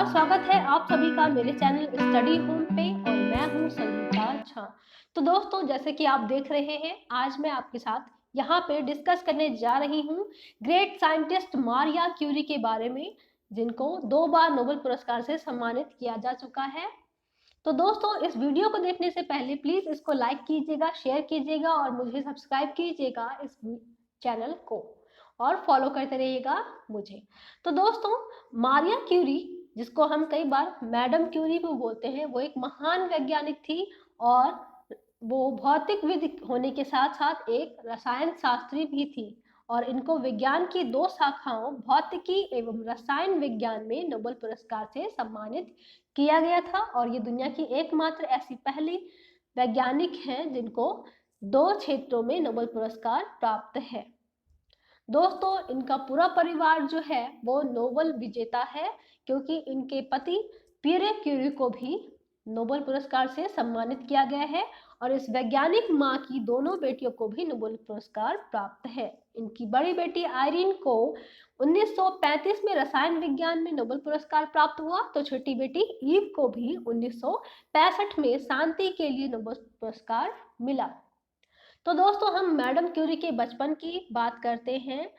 नमस्कार, स्वागत है आप सभी का मेरे चैनल स्टडी होम पे और मैं हूँ संगीता झा। तो दोस्तों, जैसे कि आप देख रहे हैं, आज मैं आपके साथ यहाँ पे डिस्कस करने जा रही हूँ ग्रेट साइंटिस्ट मारिया क्यूरी के बारे में, जिनको 2 बार नोबेल पुरस्कार से सम्मानित किया जा चुका है। तो दोस्तों, इस वीडियो को देखने से पहले प्लीज इसको लाइक कीजिएगा, शेयर कीजिएगा और मुझे सब्सक्राइब कीजिएगा इस चैनल को, और फॉलो करते रहिएगा मुझे। तो दोस्तों, मारिया क्यूरी, जिसको हम कई बार मैडम क्यूरी भी बोलते हैं, वो एक महान वैज्ञानिक थी और वो भौतिकविद होने के साथ साथ एक रसायन शास्त्री भी थी। और इनको विज्ञान की 2 शाखाओं भौतिकी एवं रसायन विज्ञान में नोबेल पुरस्कार से सम्मानित किया गया था। और ये दुनिया की एकमात्र ऐसी पहली वैज्ञानिक हैं जिनको 2 क्षेत्रों में नोबेल पुरस्कार प्राप्त है। दोस्तों, इनका पूरा परिवार जो है वो नोबेल विजेता है, क्योंकि इनके पति पियरे क्यूरी को भी नोबेल पुरस्कार से सम्मानित किया गया है और इस वैज्ञानिक माँ की दोनों बेटियों को भी नोबेल पुरस्कार प्राप्त है। इनकी बड़ी बेटी आयरीन को 1935 में रसायन विज्ञान में नोबेल पुरस्कार प्राप्त हुआ, तो छोटी बेटी ईव को भी 1965 में शांति के लिए नोबेल पुरस्कार मिला। तो दोस्तों, हम मैडम क्यूरी के बचपन की बात करते हैं।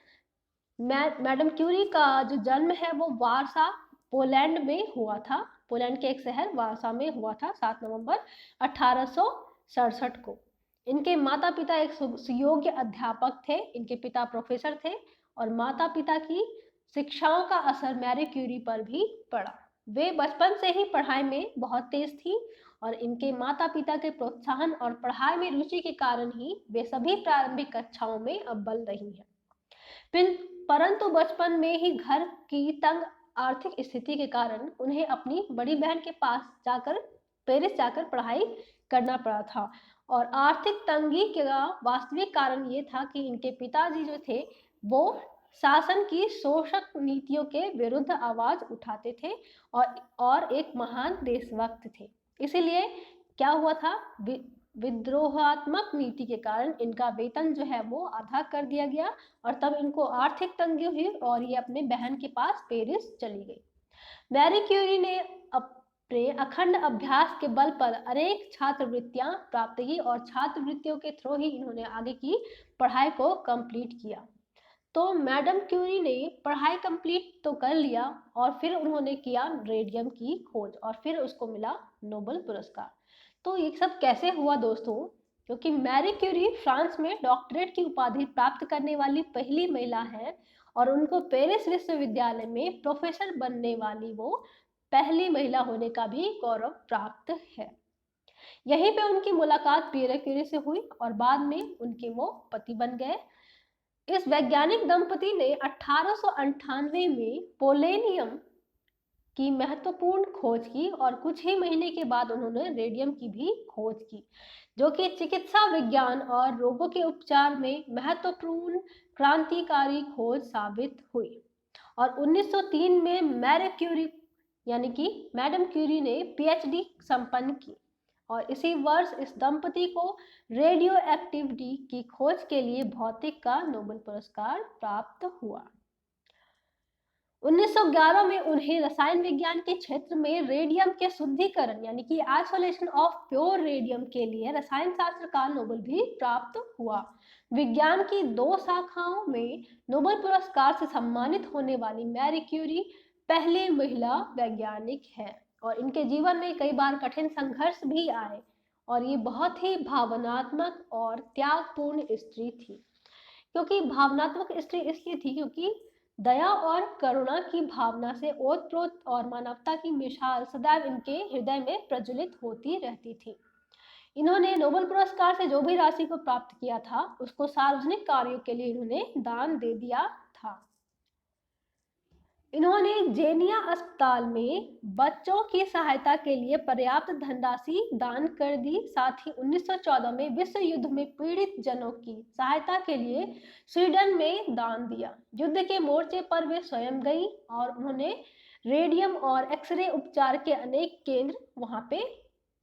मैडम क्यूरी का जो जन्म है वो वारसा, पोलैंड में हुआ था। पोलैंड के एक शहर वारसा में हुआ था 7 नवंबर 1867 को। इनके माता पिता एक सुयोग्य अध्यापक थे। इनके पिता प्रोफेसर थे और माता पिता की शिक्षाओं का असर मैरी क्यूरी पर भी पड़ा। वे बचपन से ही पढ़ाई में बहुत तेज थी और इनके माता पिता के प्रोत्साहन और पढ़ाई में रुचि के कारण ही वे सभी प्रारंभिक कक्षाओं में अव्वल रही हैं। परंतु बचपन में ही घर की तंग आर्थिक स्थिति के कारण उन्हें अपनी बड़ी बहन के पास जाकर पेरिस जाकर पढ़ाई करना पड़ा था। और आर्थिक तंगी का वास्तविक कारण ये था कि इनके पिताजी जो थे वो शासन की शोषक नीतियों के विरुद्ध आवाज उठाते थे और एक महान देशभक्त थे। इसीलिए क्या हुआ था, विद्रोहात्मक नीति के कारण इनका वेतन जो है वो आधा कर दिया गया और तब इनको आर्थिक तंगी हुई और ये अपने बहन के पास पेरिस चली गई। मैरी क्यूरी ने अपने अखंड अभ्यास के बल पर अनेक छात्रवृत्तियां प्राप्त की और छात्रवृत्तियों के थ्रू ही इन्होंने आगे की पढ़ाई को कंप्लीट किया। तो मैडम क्यूरी ने पढ़ाई कंप्लीट तो कर लिया और फिर उन्होंने किया रेडियम की खोज और फिर उसको मिला नोबेल पुरस्कार। तो ये सब कैसे हुआ दोस्तों? क्योंकि मैरी क्यूरी फ्रांस में डॉक्टरेट की उपाधि प्राप्त करने वाली पहली महिला है और उनको पेरिस विश्वविद्यालय में प्रोफेसर बनने वाली वो पहली महिला होने का भी गौरव प्राप्त है। यहीं पे उनकी मुलाकात पियरे क्यूरी से हुई और बाद में उनके वो पति बन गए। इस वैज्ञानिक दंपति ने 1898 में पोलेनियम की महत्वपूर्ण खोज की और कुछ ही महीने के बाद उन्होंने रेडियम की भी खोज की, जो कि चिकित्सा विज्ञान और रोगों के उपचार में महत्वपूर्ण क्रांतिकारी खोज साबित हुई। और 1903 में मैरी क्यूरी यानी कि मैडम क्यूरी ने पीएचडी संपन्न की और इसी वर्ष इस दंपति को रेडियो एक्टिविटी की खोज के लिए भौतिक का नोबेल पुरस्कार प्राप्त हुआ। 1911 में उन्हें रसायन विज्ञान के क्षेत्र में रेडियम के शुद्धिकरण यानी कि आइसोलेशन ऑफ प्योर रेडियम के लिए रसायन शास्त्र का नोबेल भी प्राप्त हुआ। विज्ञान की 2 शाखाओं में नोबेल पुरस्कार से सम्मानित होने वाली मैरी क्यूरी पहली महिला वैज्ञानिक है और इनके जीवन में कई बार कठिन संघर्ष भी आए और ये बहुत ही भावनात्मक और त्यागपूर्ण स्त्री थी। क्योंकि भावनात्मक स्त्री इसलिए थी क्योंकि दया और करुणा की भावना से ओतप्रोत और मानवता की मिसाल सदैव इनके हृदय में प्रज्वलित होती रहती थी। इन्होंने नोबेल पुरस्कार से जो भी राशि को प्राप्त किया था उसको सार्वजनिक कार्यों के लिए इन्होंने दान दे दिया था। इन्होंने जेनिया अस्पताल में बच्चों की सहायता के लिए पर्याप्त धनराशि दान कर दी। साथ ही 1914 में विश्व युद्ध में पीड़ित जनों की सहायता के लिए स्वीडन में दान दिया। युद्ध के मोर्चे पर वे स्वयं गई और उन्होंने रेडियम और एक्सरे उपचार के अनेक केंद्र वहां पे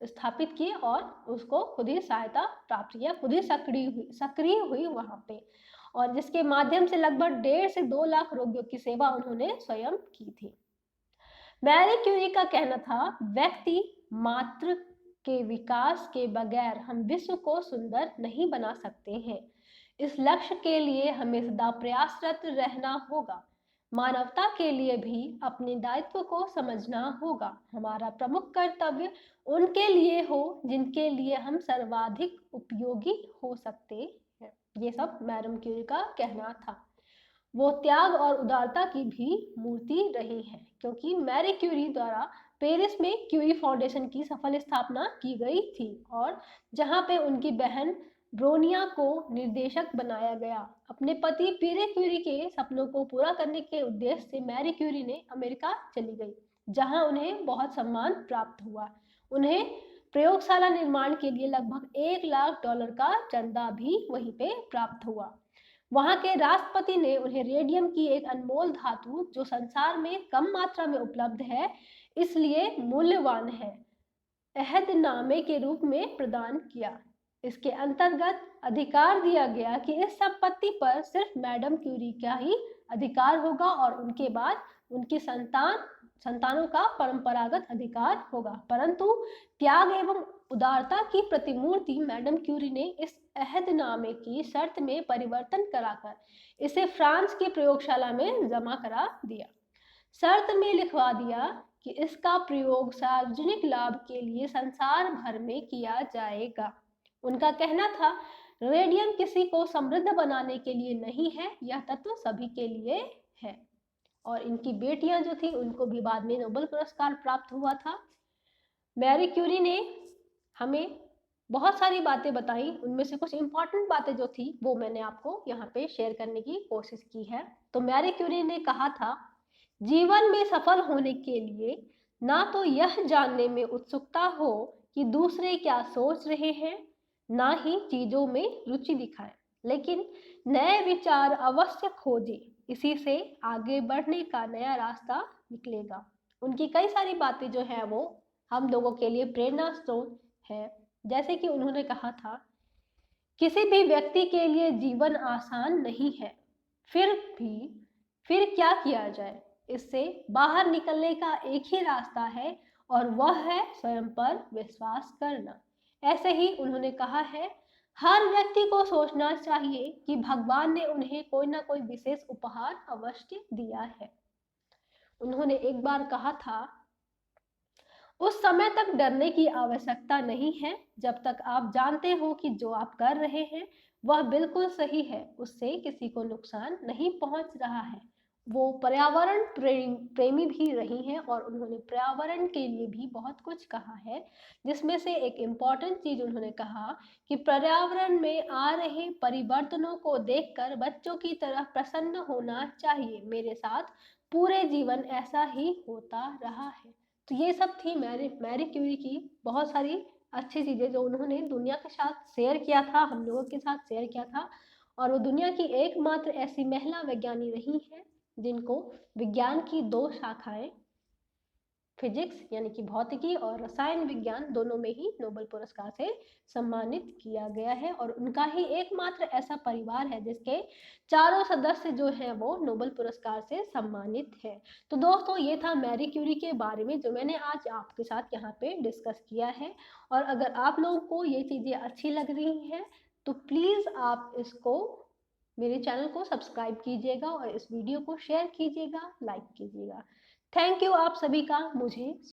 स्थापित किए और उसको खुद ही सहायता प्राप्त किया, खुद ही सक्रिय हुई वहां पे, और जिसके माध्यम से लगभग 1.5 से 2 लाख रोगियों की सेवा उन्होंने स्वयं की थी। मैरी क्यूरी का कहना था, व्यक्ति मात्र के विकास के बगैर हम विश्व को सुंदर नहीं बना सकते हैं। इस लक्ष्य के लिए हमें सदा प्रयासरत रहना होगा। मानवता के लिए भी अपने दायित्व को समझना होगा। हमारा प्रमुख कर्तव्य उनके लिए हो जिनके लिए हम सर्वाधिक उपयोगी हो सकते हैं। ये सब मैडम क्यूरी का कहना था। वो त्याग और उदारता की भी मूर्ति रही हैं, क्योंकि मैरी क्यूरी द्वारा पेरिस में क्यूरी फाउंडेशन की सफल स्थापना की गई थी और जहां पे उनकी बहन ब्रोनिया को निर्देशक बनाया गया। अपने पति पीरे क्यूरी के सपनों को पूरा करने के उद्देश्य से मैरी क्यूरी ने अमेरिका चली गई, जहां उन्हें बहुत सम्मान प्राप्त हुआ। उन्हें प्रयोगशाला निर्माण के लिए लगभग $1 लाख का चंदा भी वहीं पे प्राप्त हुआ। वहां के राष्ट्रपति ने उन्हें रेडियम की एक अनमोल धातु, जो संसार में कम मात्रा में उपलब्ध है इसलिए मूल्यवान है, अहदनामे के रूप में प्रदान किया। इसके अंतर्गत अधिकार दिया गया कि इस संपत्ति पर सिर्फ मैडम क्यूरी का ही अधिकार होगा और उनके बाद उनकी संतानों का परंपरागत अधिकार होगा। परंतु त्याग एवं उदारता की प्रतिमूर्ति मैडम क्यूरी ने इस अहदनामे की शर्त में परिवर्तन कराकर इसे फ्रांस की प्रयोगशाला में जमा करा दिया। शर्त में लिखवा दिया कि इसका प्रयोग सार्वजनिक लाभ के लिए संसार भर में किया जाएगा। उनका कहना था, रेडियम किसी को समृद्ध बनाने के लिए नहीं है, यह तत्व सभी के लिए है। और इनकी बेटियां जो थी उनको भी बाद में नोबेल पुरस्कार प्राप्त हुआ था। मैरी क्यूरी ने हमें बहुत सारी बातें बताई, उनमें से कुछ इंपॉर्टेंट बातें जो थी वो मैंने आपको यहाँ पे शेयर करने की कोशिश की है। तो मैरी क्यूरी ने कहा था, जीवन में सफल होने के लिए ना तो यह जानने में उत्सुकता हो कि दूसरे क्या सोच रहे हैं, ना ही चीजों में रुचि दिखाएं, लेकिन नए विचार अवश्य खोजें, इसी से आगे बढ़ने का नया रास्ता निकलेगा। उनकी कई सारी बातें जो है वो हम लोगों के लिए प्रेरणा स्रोत है। जैसे कि उन्होंने कहा था, किसी भी व्यक्ति के लिए जीवन आसान नहीं है, फिर क्या किया जाए, इससे बाहर निकलने का एक ही रास्ता है और वह है स्वयं पर विश्वास करना। ऐसे ही उन्होंने कहा है, हर व्यक्ति को सोचना चाहिए कि भगवान ने उन्हें कोई ना कोई विशेष उपहार अवश्य दिया है। उन्होंने एक बार कहा था, उस समय तक डरने की आवश्यकता नहीं है जब तक आप जानते हो कि जो आप कर रहे हैं वह बिल्कुल सही है, उससे किसी को नुकसान नहीं पहुंच रहा है। वो पर्यावरण प्रेमी भी रही हैं और उन्होंने पर्यावरण के लिए भी बहुत कुछ कहा है, जिसमें से एक इम्पॉर्टेंट चीज उन्होंने कहा कि पर्यावरण में आ रहे परिवर्तनों को देखकर बच्चों की तरह प्रसन्न होना चाहिए। मेरे साथ पूरे जीवन ऐसा ही होता रहा है। तो ये सब थी मैरी क्यूरी की बहुत सारी अच्छी चीज़ें जो उन्होंने दुनिया के साथ शेयर किया था, हम लोगों के साथ शेयर किया था। और वो दुनिया की एकमात्र ऐसी महिला वैज्ञानिक रही है जिनको विज्ञान की 2 शाखाएं, फिजिक्स यानी कि भौतिकी और रसायन विज्ञान, दोनों में ही नोबेल पुरस्कार से सम्मानित किया गया है। और उनका ही एकमात्र ऐसा परिवार है जिसके चारों सदस्य जो है वो नोबेल पुरस्कार से सम्मानित है। तो दोस्तों, ये था मैरी क्यूरी के बारे में जो मैंने आज आपके साथ यहाँ पे डिस्कस किया है। और अगर आप लोगों को ये चीज़ें अच्छी लग रही हैं तो प्लीज़ आप इसको, मेरे चैनल को सब्सक्राइब कीजिएगा और इस वीडियो को शेयर कीजिएगा, लाइक कीजिएगा। थैंक यू आप सभी का मुझे